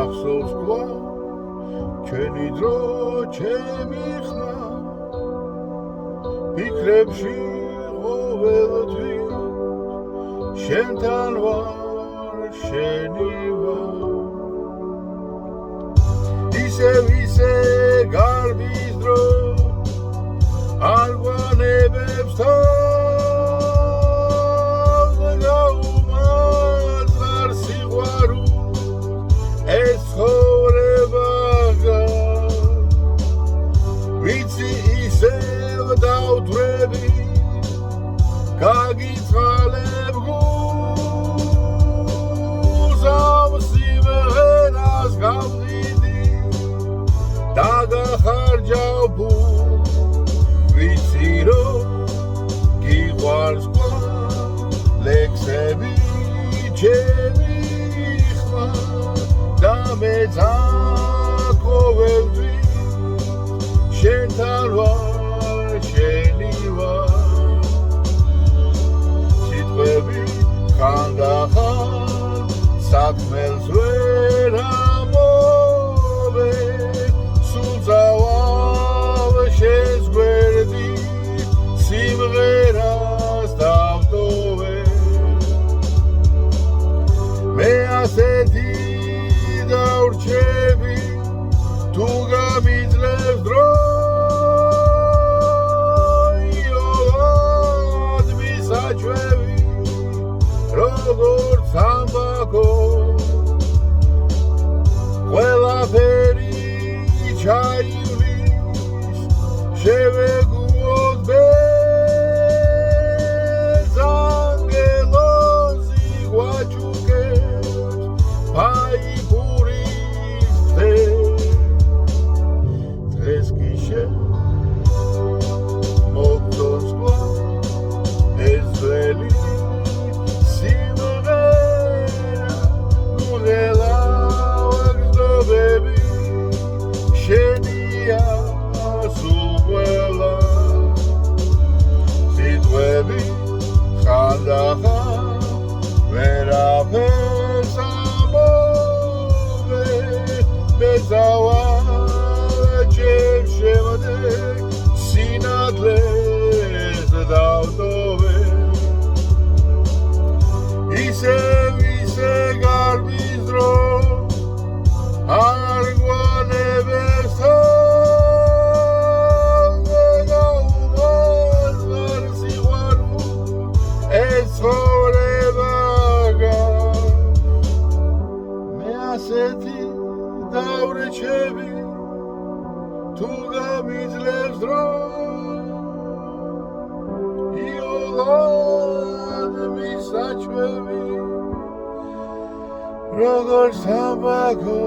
მახსოვს კვლავ ჩვენი დრო ჩემი ხმა ფიქრებში ყოველთვის შენთან ვარ შენი ვარ ისე გარბის დრო არ გვანებებს თავს გაუმართლარ სიყვარულს ეს ცხოვრება ვიცი ისევ დავდვრები გაგიწყალებ გულს ამ სიმღერას გავდიდი დაგახარჯავ ბულს ვიცი რომ გიყვარს კვლავ ლექსები ჩემი ხმა და მეძახ ყოველთვის შენთან ვარ შენი ვარ სიტყვები ხანდახან საქმელს ვერ ამოვე სულ წავალ შენს გვერდით სიმღერას დავტოვე მე ასეთი დავრჩები თუ გამიძლევს დრო იოლად მისაჩვევი როგორც ამბაქო ყველაფერი ჩაივლის შევეგუოთ ბედს ანგელოზი გვაჩუქებს ფაიფურის დღეს კი შენ მოგწონს კვლავ ეს ძველი სიმღერა ნუ ღელავ გრძნობები შენია სულ ყველა სიტყვები ხანდახან ვერაფერს ამოვე მეძავალ ჩემს შემდეგ სინათლეს დავტოვე ისე გარბის დრო არ გვანებებს თავს გაუმართლარ სიყვარულს ეს ცხოვრება მე ასეთი დავრჩები თუ გამიძლევს დრო იოლად მისაჩვევი როგორც ამბაქო